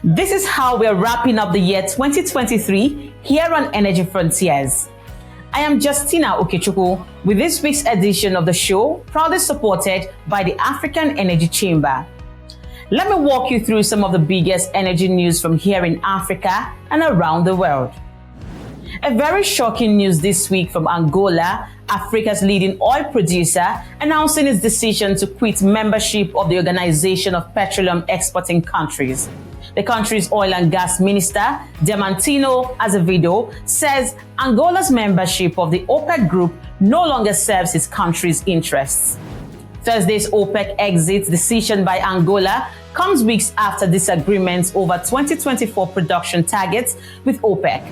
This is how we're wrapping up the year 2023 here on Energy Frontiers. I am Justina Okechukwu with this week's edition of the show, proudly supported by the African Energy Chamber. Let me walk you through some of the biggest energy news from here in Africa and around the world. A very shocking news this week from Angola, Africa's leading oil producer, announcing its decision to quit membership of the Organization of Petroleum Exporting Countries. The country's oil and gas minister, Diamantino Azevedo, says Angola's membership of the OPEC group no longer serves his country's interests. Thursday's OPEC exit decision by Angola comes weeks after disagreements over 2024 production targets with OPEC.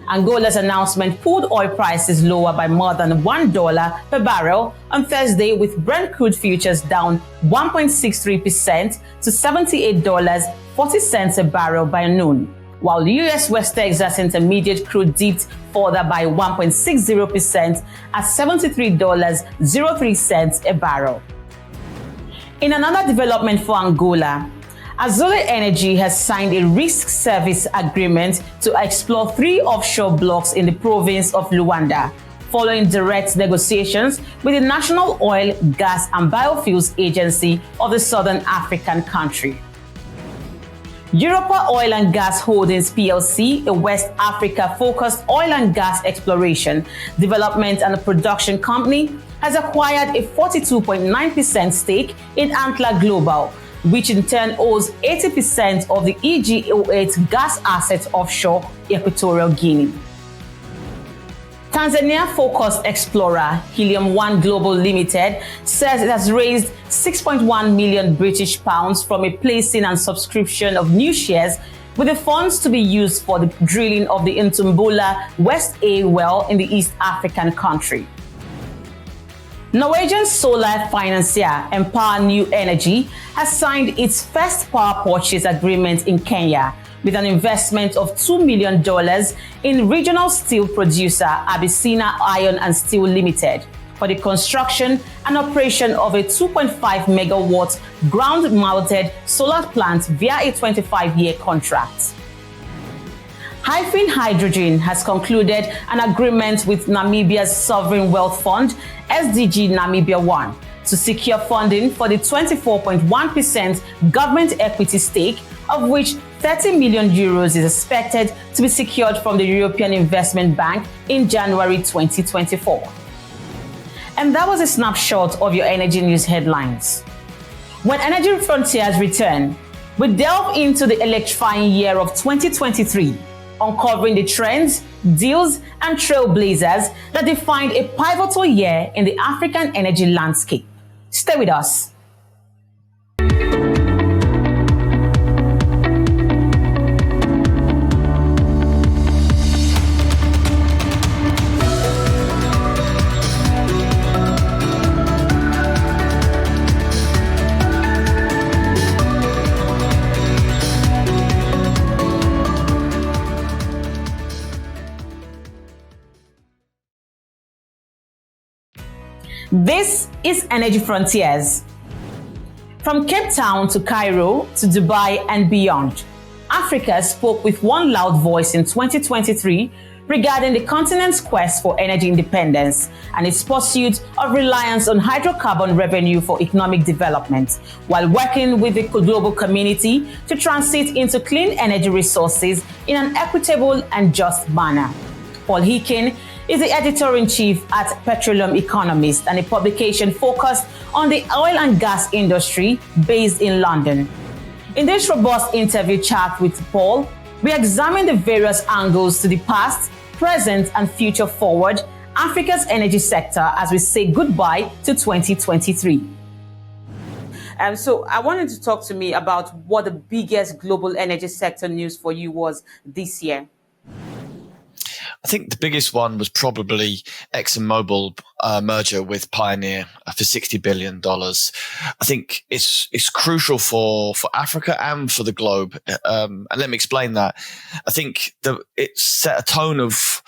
Angola's announcement pulled oil prices lower by more than $1 per barrel on Thursday, with Brent crude futures down 1.63% to $78.40 a barrel by noon, while US West Texas Intermediate crude dipped further by 1.60% at $73.03 a barrel. In another development for Angola, Azule Energy has signed a risk service agreement to explore 3 offshore blocks in the province of Luanda, following direct negotiations with the National Oil, Gas and Biofuels Agency of the Southern African country. Europa Oil and Gas Holdings plc, a West Africa-focused oil and gas exploration, development and production company, has acquired a 42.9% stake in Antler Global, which in turn owns 80% of the EG08 gas assets offshore Equatorial Guinea. Tanzania-focused explorer Helium One Global Limited says it has raised 6.1 million British pounds from a placing and subscription of new shares, with the funds to be used for the drilling of the Ntumbula West A well in the East African country. Norwegian solar financier Empower New Energy has signed its first power purchase agreement in Kenya with an investment of $2 million in regional steel producer Abyssina Iron and Steel Limited for the construction and operation of a 2.5 megawatt ground-mounted solar plant via a 25-year contract. Hickin Hydrogen has concluded an agreement with Namibia's Sovereign Wealth Fund, SDG Namibia 1, to secure funding for the 24.1% government equity stake, of which 30 million euros is expected to be secured from the European Investment Bank in January 2024. And that was a snapshot of your energy news headlines. When Energy Frontiers return, we delve into the electrifying year of 2023, uncovering the trends, deals, and trailblazers that defined a pivotal year in the African energy landscape. Stay with us. This is Energy Frontiers. From Cape Town to Cairo to Dubai and beyond, Africa spoke with one loud voice in 2023 regarding the continent's quest for energy independence and its pursuit of reliance on hydrocarbon revenue for economic development, while working with the global community to transit into clean energy resources in an equitable and just manner. Paul Hickin is the editor-in-chief at Petroleum Economist, and a publication focused on the oil and gas industry based in London. In this robust interview chat with Paul, we examine the various angles to the past, present, and future forward Africa's energy sector as we say goodbye to 2023. So I wanted to talk to me about what the biggest global energy sector news for you was this year. I think the biggest one was probably ExxonMobil merger with Pioneer for $60 billion. I think it's crucial for Africa and for the globe. And let me explain that. I think it set a tone of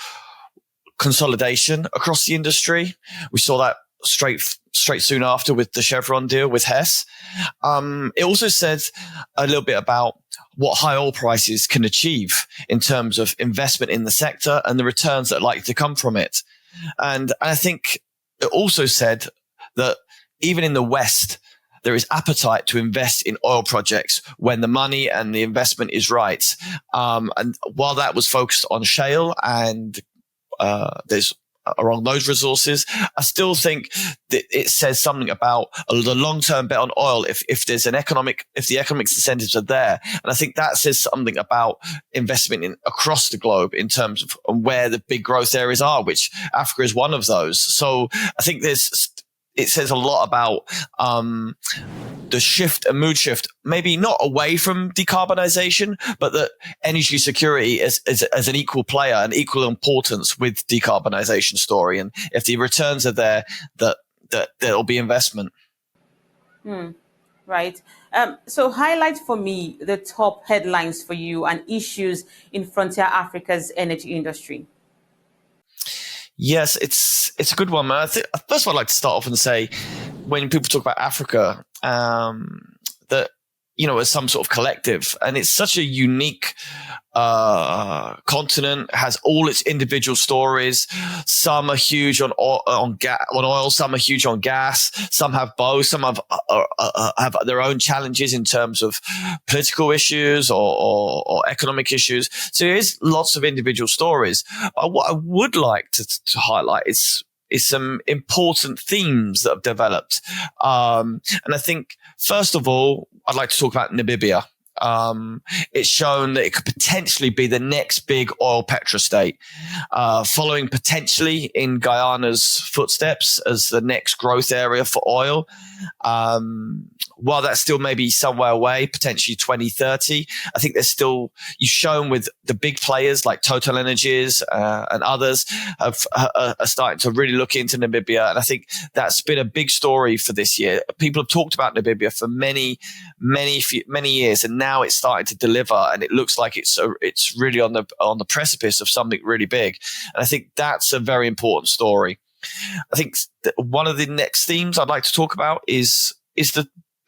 consolidation across the industry. We saw that straight soon after with the Chevron deal with Hess. It also said a little bit about what high oil prices can achieve in terms of investment in the sector and the returns that are likely to come from it. And I think it also said that even in the West, there is appetite to invest in oil projects when the money and the investment is right. And while that was focused on shale and there's around those resources, I still think that it says something about the long-term bet on oil if there's the economic incentives are there. And I think that says something about investment across the globe in terms of where the big growth areas are, which Africa is one of those. So I think it says a lot about the shift, a mood shift, maybe not away from decarbonization, but that energy security is an equal player and equal importance with decarbonization story. And if the returns are there, that there'll be investment. Right. So highlight for me the top headlines for you and issues in Frontier Africa's energy industry. Yes, it's a good one, man. First of all, I'd like to start off and say, when people talk about Africa, that, as some sort of collective, and it's such a unique continent, has all its individual stories. Some are huge on oil, some are huge on gas, some have both, some have their own challenges in terms of political issues or economic issues. So there is lots of individual stories. What I would like to highlight is some important themes that have developed. And I think, first of all, I'd like to talk about Namibia. It's shown that it could potentially be the next big oil petrostate, following potentially in Guyana's footsteps as the next growth area for oil. While that's still maybe somewhere away, potentially 2030, I think there's still, you've shown with the big players like Total Energies and others are starting to really look into Namibia. And I think that's been a big story for this year. People have talked about Namibia for many years, and now it's starting to deliver, and it looks like it's really on the precipice of something really big. And I think that's a very important story. I think one of the next themes I'd like to talk about is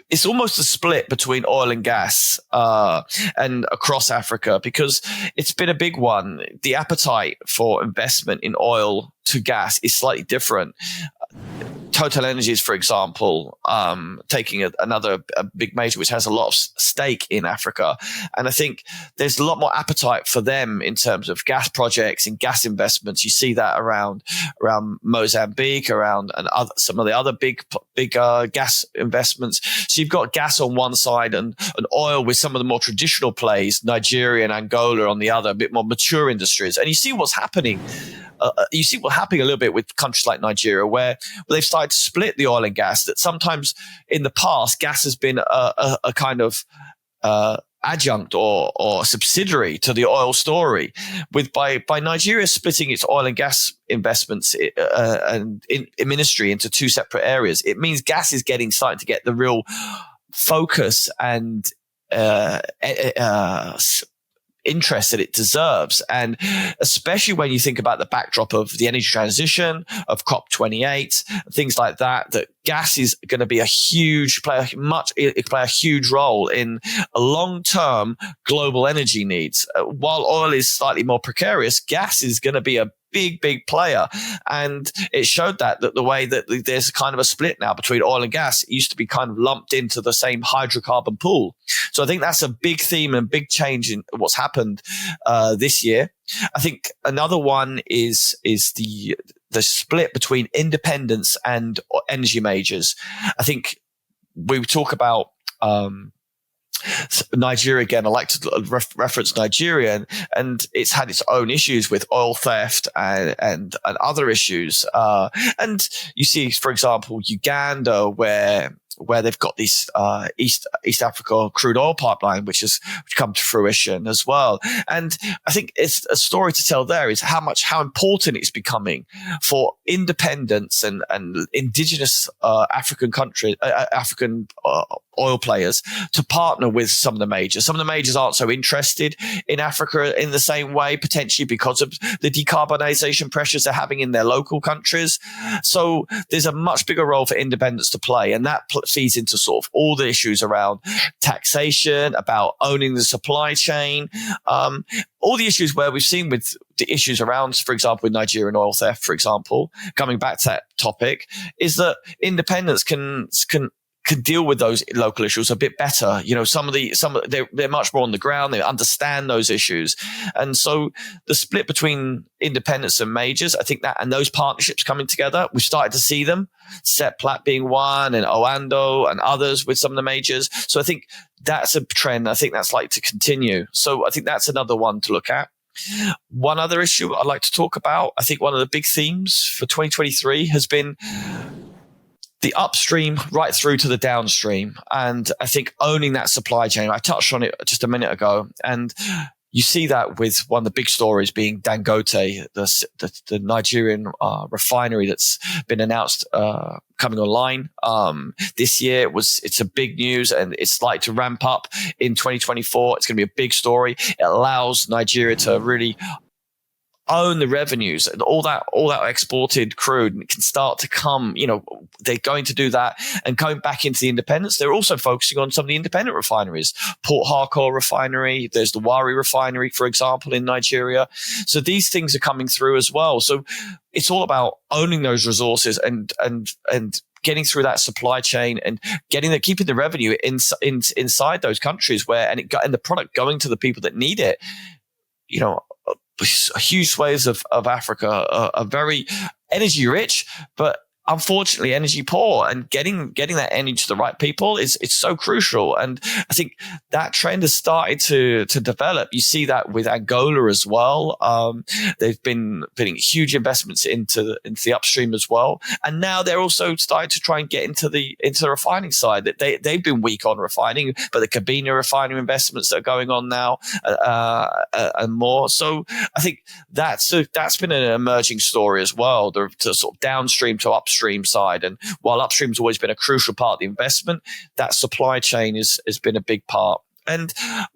it's almost a split between oil and gas and across Africa, because it's been a big one. The appetite for investment in oil to gas is slightly different. Total Energies, for example, taking a big major which has a lot of stake in Africa. And I think there's a lot more appetite for them in terms of gas projects and gas investments. You see that around Mozambique, and some of the other big gas investments. So you've got gas on one side and oil with some of the more traditional plays, Nigeria and Angola on the other, a bit more mature industries. And you see what's happening. You see what's happening a little bit with countries like Nigeria, where they've started to split the oil and gas. That sometimes in the past, gas has been a kind of adjunct or subsidiary to the oil story. By Nigeria splitting its oil and gas investments and ministry into two separate areas, it means gas is starting to get the real focus and interest that it deserves. And especially when you think about the backdrop of the energy transition, of COP28, things like that gas is going to be play a huge role in a long-term global energy needs. While oil is slightly more precarious, gas is going to be a big player. And it showed that the way that there's kind of a split now between oil and gas. It used to be kind of lumped into the same hydrocarbon pool. So I think that's a big theme and big change in what's happened this year. I think another one is the split between independents and energy majors. I think we talk about Nigeria again. I like to reference Nigeria, and it's had its own issues with oil theft and other issues. And you see, for example, Uganda, where where they've got this East Africa crude oil pipeline, which come to fruition as well. And I think it's a story to tell there is how important it's becoming for independents and indigenous African countries, African oil players to partner with some of the majors. Some of the majors aren't so interested in Africa in the same way, potentially because of the decarbonization pressures they're having in their local countries. So there's a much bigger role for independents to play. And that feeds into sort of all the issues around taxation, about owning the supply chain, all the issues where we've seen with the issues around, for example, with Nigerian oil theft, for example, coming back to that topic, is that independents can deal with those local issues a bit better. You know, they're much more on the ground. They understand those issues. And so the split between independents and majors, I think that, and those partnerships coming together, we've started to see them, Seplat being one and Oando and others with some of the majors. So I think that's a trend. I think that's likely to continue. So I think that's another one to look at. One other issue I'd like to talk about, I think one of the big themes for 2023 has been the upstream right through to the downstream. And I think owning that supply chain, I touched on it just a minute ago. And you see that with one of the big stories being Dangote, the Nigerian refinery that's been announced coming online this year. It's a big news, and it's like to ramp up in 2024. It's going to be a big story. It allows Nigeria to really own the revenues, and all that exported crude can start to come. You know, they're going to do that, and going back into the independents. They're also focusing on some of the independent refineries, Port Harcourt refinery. There's the Wari refinery, for example, in Nigeria. So these things are coming through as well. So it's all about owning those resources and getting through that supply chain and keeping the revenue inside those countries and the product going to the people that need it. You know, huge swathes of Africa are very energy rich, but unfortunately energy poor, and getting that energy to the right people it's so crucial. And I think that trend has started to develop. You see that with Angola as well. They've been putting huge investments into the upstream as well, and now they're also starting to try and get into the refining side. That they've been weak on refining, but the Cabina refinery investments that are going on now and more. So I think that's been an emerging story as well. The sort of downstream to upstream side. And while upstream's always been a crucial part of the investment, that supply chain has been a big part. And a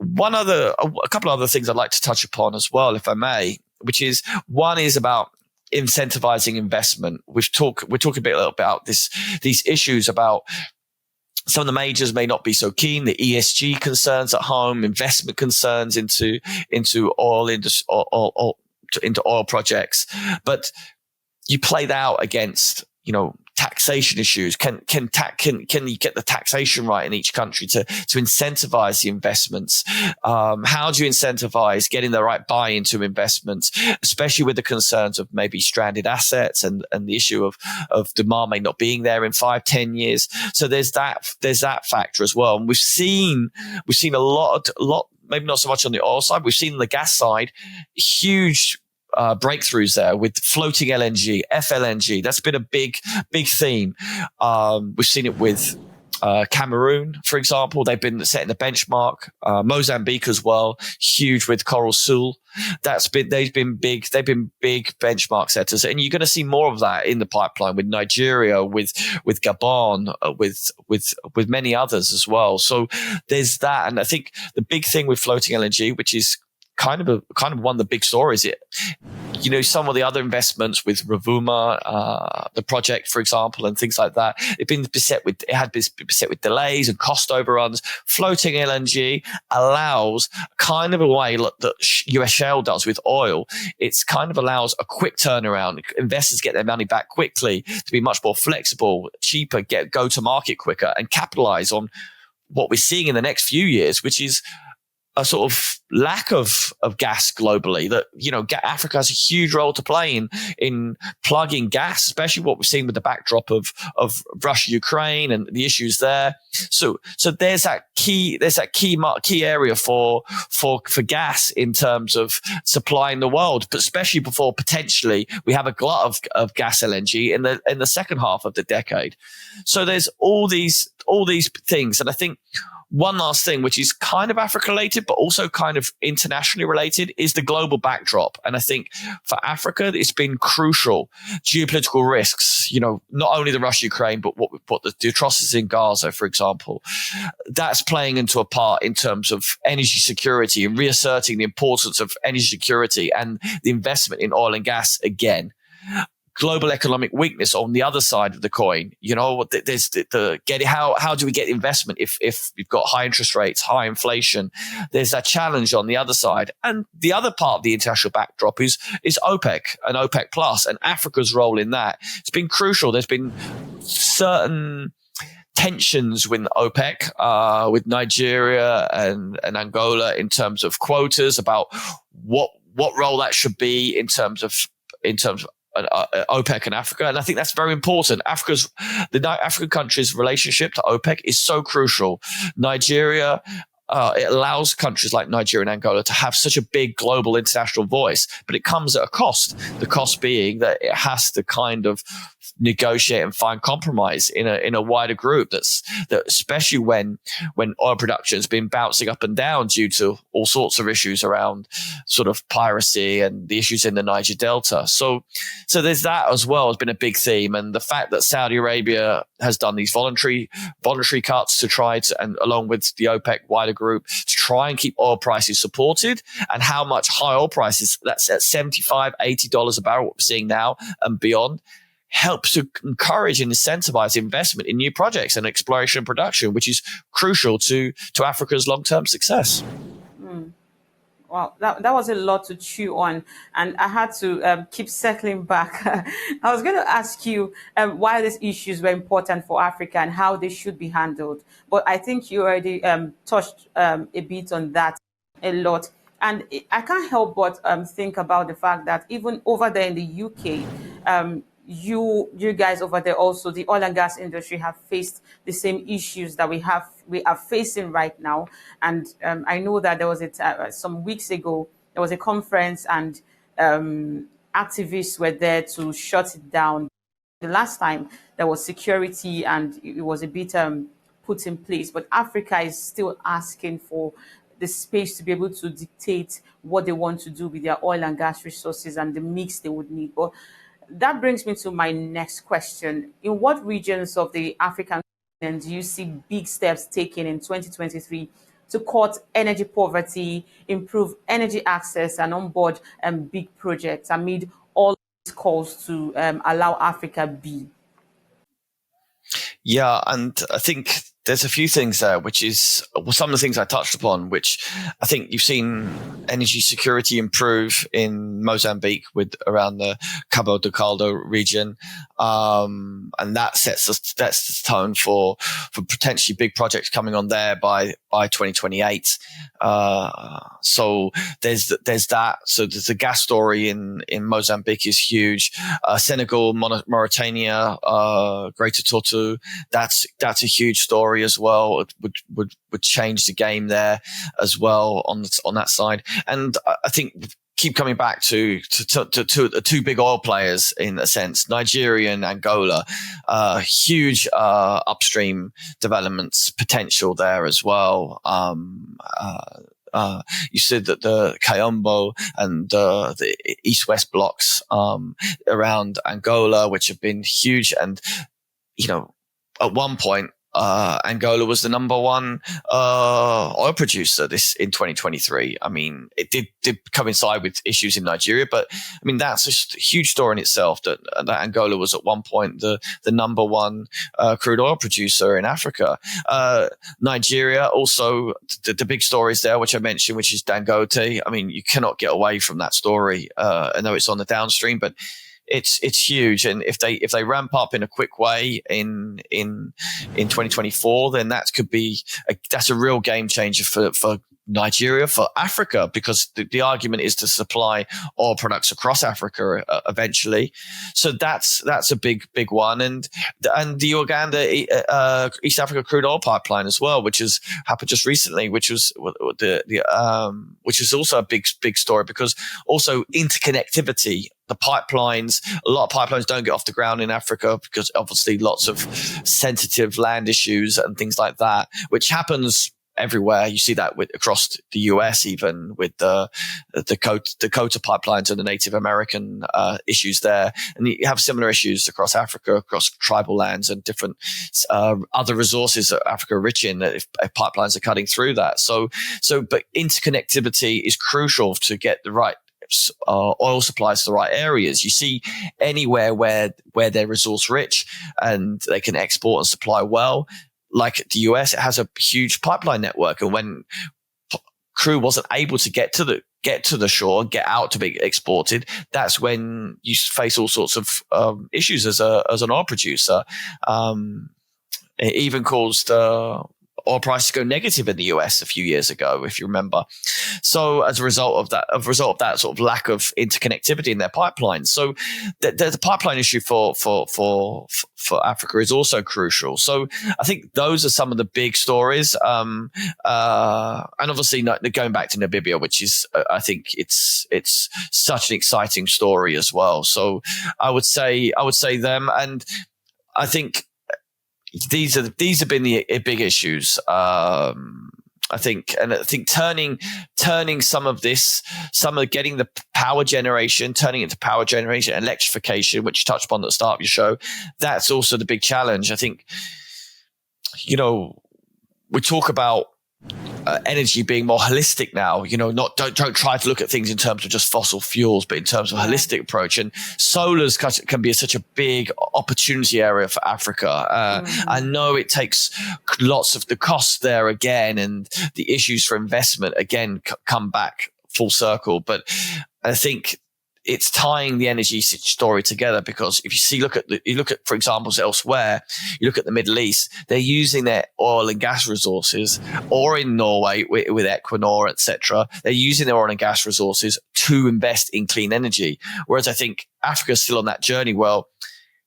couple of other things I'd like to touch upon as well, if I may, which is one is about incentivizing investment. We're talking a bit about these issues about some of the majors may not be so keen, the ESG concerns at home, investment concerns into oil industry, into oil projects, but you play that out against, you know, taxation issues. Can you get the taxation right in each country to incentivize the investments? How do you incentivize getting the right buy-in to investments, especially with the concerns of maybe stranded assets and the issue of demand may not being there in 5-10 years. So there's that factor as well. And we've seen a lot, maybe not so much on the oil side. We've seen on the gas side, huge breakthroughs there with floating LNG, FLNG. That's been a big theme. We've seen it with Cameroon, for example. They've been setting the benchmark. Mozambique as well, huge with Coral Sul. They've been big benchmark setters, and you're going to see more of that in the pipeline with Nigeria, with Gabon, with many others as well. So there's that, and I think the big thing with floating LNG, which is kind of one of the big stories. You know, some of the other investments with Rovuma, the project, for example, and things like that, it had been beset with delays and cost overruns. Floating LNG allows kind of a way that US shale does with oil. It's kind of allows a quick turnaround. Investors get their money back quickly, to be much more flexible, cheaper, go to market quicker, and capitalize on what we're seeing in the next few years, which is a sort of lack of gas globally. That, Africa has a huge role to play in plugging gas, especially what we've seen with the backdrop of Russia, Ukraine, and the issues there. So there's that key area for gas in terms of supplying the world, but especially before potentially we have a glut of gas LNG in the second half of the decade. So there's all these things, and I think one last thing, which is kind of Africa related, but also kind of internationally related, is the global backdrop. And I think for Africa, it's been crucial. Geopolitical risks, not only the Russia-Ukraine, but what the atrocities in Gaza, for example, that's playing into a part in terms of energy security and reasserting the importance of energy security and the investment in oil and gas again. Global economic weakness on the other side of the coin. There's how do we get investment if you've got high interest rates, high inflation? There's that challenge on the other side. And the other part of the international backdrop is OPEC and OPEC Plus and Africa's role in that. It's been crucial. There's been certain tensions with OPEC, with Nigeria and Angola in terms of quotas, about what role that should be in terms of OPEC and Africa. And I think that's very important. The African countries' relationship to OPEC is so crucial. Nigeria, it allows countries like Nigeria and Angola to have such a big global international voice, but it comes at a cost. The cost being that it has to kind of negotiate and find compromise in a wider group. That especially when oil production has been bouncing up and down due to all sorts of issues around sort of piracy and the issues in the Niger Delta. So there's that as well has been a big theme, and the fact that Saudi Arabia has done these voluntary cuts to try to, and along with the OPEC wider group, to try and keep oil prices supported, and how much high oil prices, that's at $75, $80 a barrel, what we're seeing now and beyond, helps to encourage and incentivize investment in new projects and exploration and production, which is crucial to Africa's long-term success. Wow, that was a lot to chew on, and I had to keep circling back. I was going to ask you why these issues were important for Africa and how they should be handled, but I think you already touched a bit on that a lot. And I can't help but think about the fact that even over there in the UK, you guys over there also, the oil and gas industry, have faced the same issues that we are facing right now. And I know that there was some weeks ago, there was a conference and activists were there to shut it down. The last time there was security and it was a bit put in place, but Africa is still asking for the space to be able to dictate what they want to do with their oil and gas resources and the mix they would need. But that brings me to my next question. In what regions of the African continent do you see big steps taken in 2023 to cut energy poverty, improve energy access, and onboard big projects amid all these calls to allow Africa be? Yeah, and I think there's a few things there, which is some of the things I touched upon, which I think you've seen energy security improve in Mozambique with around the Cabo Delgado region. And that sets the tone for potentially big projects coming on there by 2028. So there's that. So there's the gas story in Mozambique is huge. Senegal, Mauritania, Greater Tortue, that's a huge story as well. It would change the game there as well on that side. And I think keep coming back to the two big oil players in a sense, Nigeria and Angola, huge upstream developments potential there as well. You said that the Kayombo and the East-West blocks around Angola, which have been huge, and at one point, Angola was the number one oil producer in 2023. I mean, it did coincide with issues in Nigeria, but I mean that's a huge story in itself. That Angola was at one point the number one crude oil producer in Africa. Nigeria also the big stories there, which I mentioned, which is Dangote. I mean, you cannot get away from that story. I know it's on the downstream, but it's huge, and if they ramp up in a quick way in 2024, then that's a real game changer for Nigeria, for Africa, because the argument is to supply oil products across Africa eventually. So that's a big one, and the Uganda East Africa crude oil pipeline as well, which has happened just recently, which was which is also a big story, because also interconnectivity. The pipelines, a lot of pipelines don't get off the ground in Africa because obviously lots of sensitive land issues and things like that, which happens everywhere. You see that across the US, even with the Dakota pipelines and the Native American issues there. And you have similar issues across Africa, across tribal lands and different other resources that Africa are rich in, if pipelines are cutting through that. But interconnectivity is crucial to get the right oil supplies to the right areas. You see anywhere where they're resource rich and they can export and supply well, like the US, it has a huge pipeline network. And when crude wasn't able to get to the shore and get out to be exported, that's when you face all sorts of issues as an oil producer. It even caused oil prices go negative in the US a few years ago, if you remember. So as a result of that sort of lack of interconnectivity in their pipelines. So the pipeline issue for Africa is also crucial. So I think those are some of the big stories. And obviously going back to Namibia, which is, I think it's such an exciting story as well. So I would say them. And I think these have been the big issues. I think turning some of getting the power generation, turning into power generation, electrification, which you touched upon at the start of your show, that's also the big challenge. I think, we talk about energy being more holistic now, don't try to look at things in terms of just fossil fuels, but in terms of a holistic approach. And solars can be such a big opportunity area for Africa. I know it takes lots of the costs there again, and the issues for investment again come back full circle. But I think it's tying the energy story together, because if you look at, for examples elsewhere, you look at the Middle East, they're using their oil and gas resources, or in Norway with Equinor, etc. They're using their oil and gas resources to invest in clean energy. Whereas I think Africa's still on that journey. Well,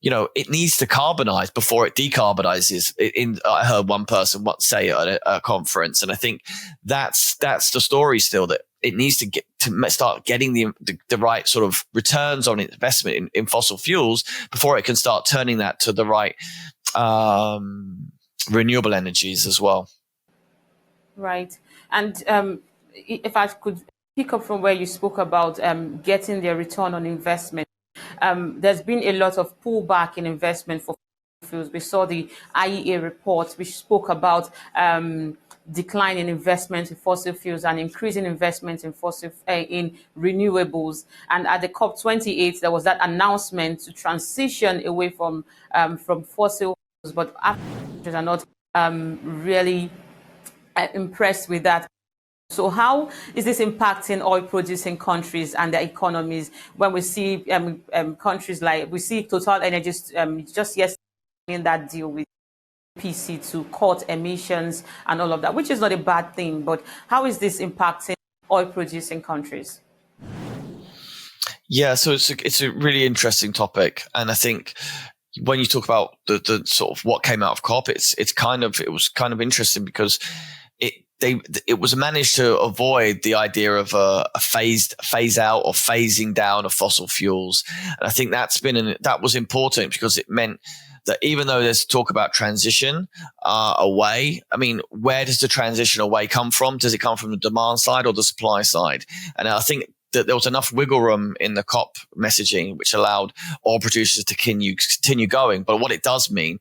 it needs to carbonize before it decarbonizes. I heard one person say at a conference, and I think that's the story still, that it needs to start getting the right sort of returns on investment in fossil fuels before it can start turning that to the right renewable energies as well. Right. And if I could pick up from where you spoke about getting the return on investment, there's been a lot of pullback in investment for fuels. We saw the IEA report, which spoke about decline in investment in fossil fuels and increasing investment in in renewables. And at the COP28, there was that announcement to transition away from fossil fuels, but Africans are not really impressed with that. So how is this impacting oil-producing countries and their economies when we see countries like, we see Total Energies just yesterday in that deal with PC to cut emissions and all of that, which is not a bad thing, but how is this impacting oil-producing countries? Yeah, so it's a really interesting topic, and I think when you talk about the sort of what came out of COP, it was kind of interesting because it was managed to avoid the idea of a phase out or phasing down of fossil fuels. And I think that was important, because it meant that even though there's talk about transition away, I mean, where does the transition away come from? Does it come from the demand side or the supply side? And I think that there was enough wiggle room in the COP messaging, which allowed oil producers to continue going. But what it does mean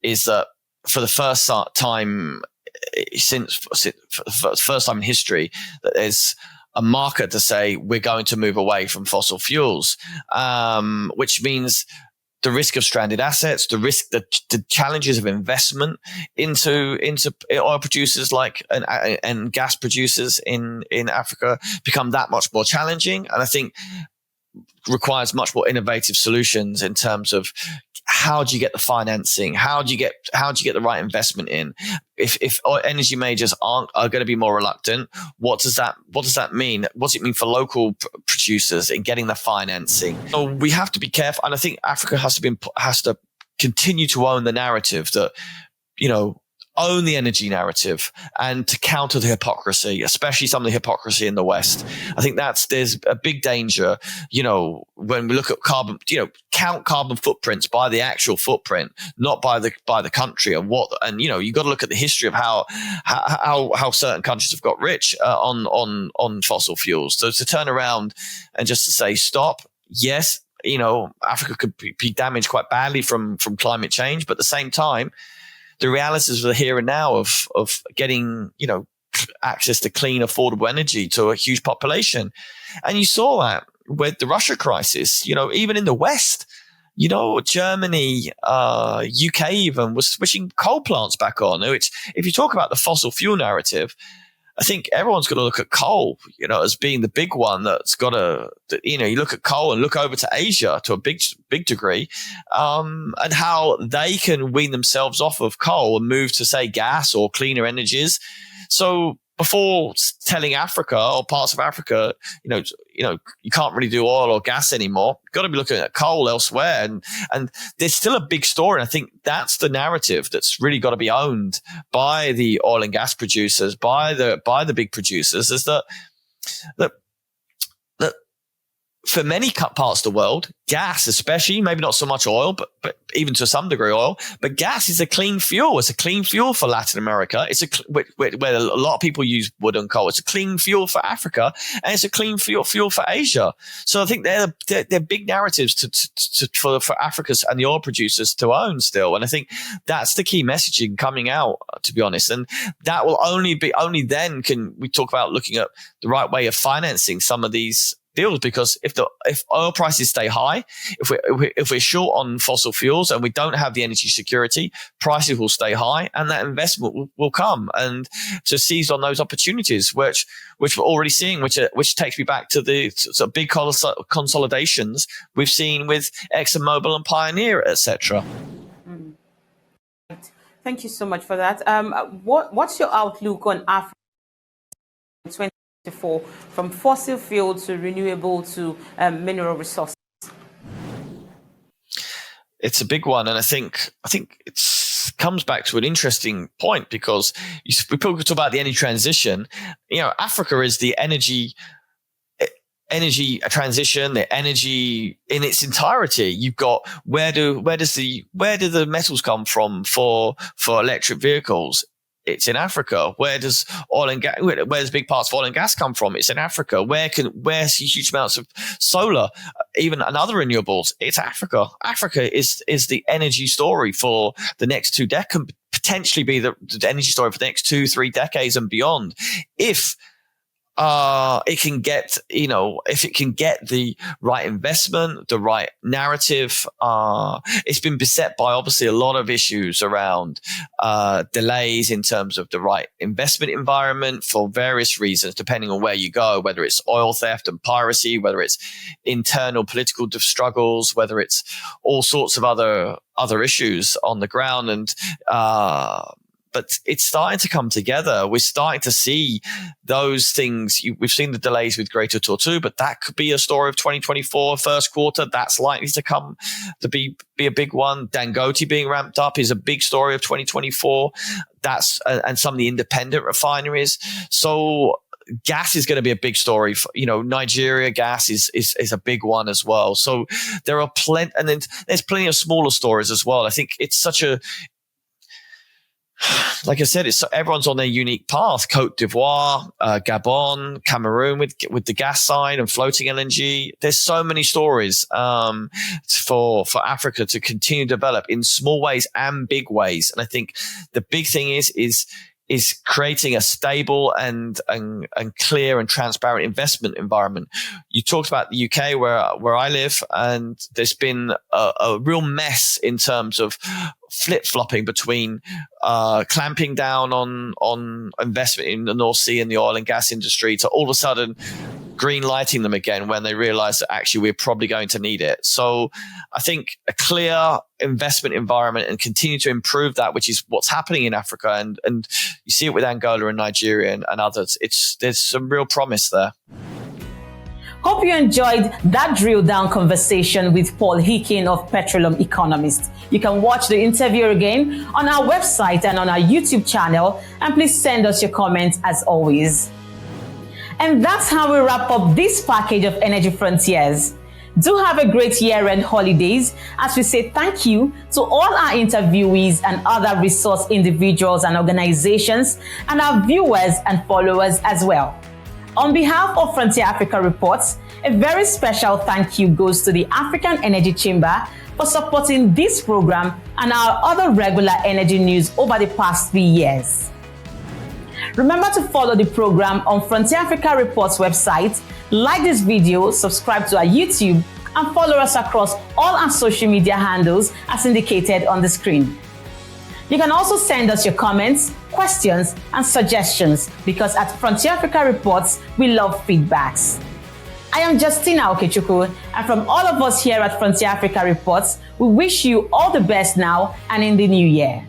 is that for the first time first time in history, that there's a marker to say we're going to move away from fossil fuels, which means the risk of stranded assets, the challenges of investment into oil producers and gas producers in Africa become that much more challenging. And I think requires much more innovative solutions in terms of how do you get the financing? How do you get the right investment in? If energy majors are going to be more reluctant, what does that mean? What does it mean for local producers in getting the financing? So we have to be careful, and I think Africa has to continue to own the narrative that, own the energy narrative, and to counter the hypocrisy, especially some of the hypocrisy in the West. I think there's a big danger, when we look at carbon, count carbon footprints by the actual footprint, not by the country, and you've got to look at the history of how certain countries have got rich on fossil fuels. So to turn around and just to say stop, yes, Africa could be damaged quite badly from climate change, but at the same time, the realities of the here and now of getting, access to clean, affordable energy to a huge population. And you saw that with the Russia crisis, even in the West, Germany, UK even was switching coal plants back on, which, if you talk about the fossil fuel narrative, I think everyone's got to look at coal, as being the big one that's got to, you look at coal and look over to Asia to a big degree, and how they can wean themselves off of coal and move to, say, gas or cleaner energies. So before telling Africa or parts of Africa, you can't really do oil or gas anymore, you've got to be looking at coal elsewhere. And there's still a big story. And I think that's the narrative that's really got to be owned by the oil and gas producers, by the big producers, is that for many parts of the world, gas, especially, maybe not so much oil, but even to some degree oil, but gas is a clean fuel. It's a clean fuel for Latin America. It's where a lot of people use wood and coal. It's a clean fuel for Africa, and it's a clean fuel for Asia. So I think they're big narratives for Africa's and the oil producers to own still. And I think that's the key messaging coming out, to be honest. And that will only then can we talk about looking at the right way of financing some of these deals, because if oil prices stay high, if we're short on fossil fuels and we don't have the energy security, prices will stay high, and that investment will come, and to seize on those opportunities, which we're already seeing, which takes me back to the sort of big consolidations we've seen with ExxonMobil and Pioneer, etc. Thank you so much for that. What's your outlook on Africa 2024, from fossil fuel to renewable to mineral resources? It's a big one, and I think it comes back to an interesting point, because we talk about the energy transition. Africa is the energy transition, the energy in its entirety. You've got where do the metals come from for electric vehicles? It's in Africa. Where does big parts of oil and gas come from? It's in Africa. Where's huge amounts of solar, even and other renewables? It's Africa. Africa is the energy story for the next 2 decades, potentially be the energy story for the next 2-3 decades and beyond. If it can get, if it can get the right investment, the right narrative. It's been beset by obviously a lot of issues around delays in terms of the right investment environment for various reasons, depending on where you go, whether it's oil theft and piracy, whether it's internal political struggles, whether it's all sorts of other issues on the ground. And but it's starting to come together. We're starting to see those things. We've seen the delays with Greater Tortue, but that could be a story of 2024 first quarter. That's likely to come to be a big one. Dangote being ramped up is a big story of 2024. That's and some of the independent refineries. So gas is going to be a big story. Nigeria gas is a big one as well. So there are plenty, and then there's plenty of smaller stories as well. I think it's such a, like I said, everyone's on their unique path. Cote d'Ivoire, Gabon, Cameroon with the gas side and floating LNG. There's so many stories for Africa to continue to develop in small ways and big ways. And I think the big thing is creating a stable and clear and transparent investment environment. You talked about the UK where I live, and there's been a real mess in terms of flip-flopping between clamping down on investment in the North Sea and the oil and gas industry to all of a sudden green lighting them again when they realize that actually we're probably going to need it. So I think a clear investment environment and continue to improve that, which is what's happening in Africa. And you see it with Angola and Nigeria and others. There's some real promise there. Hope you enjoyed that drill down conversation with Paul Hickin of Petroleum Economist. You can watch the interview again on our website and on our YouTube channel, and please send us your comments as always. And that's how we wrap up this package of Energy Frontiers. Do have a great year-end holidays as we say thank you to all our interviewees and other resource individuals and organizations, and our viewers and followers as well. On behalf of Frontier Africa Reports, a very special thank you goes to the African Energy Chamber for supporting this program and our other regular energy news over the past 3 years. Remember to follow the program on Frontier Africa Reports website, like this video, subscribe to our YouTube, and follow us across all our social media handles as indicated on the screen. You can also send us your comments, questions, and suggestions because at Frontier Africa Reports, we love feedbacks. I am Justina Okechukwu, and from all of us here at Frontier Africa Reports, we wish you all the best now and in the new year.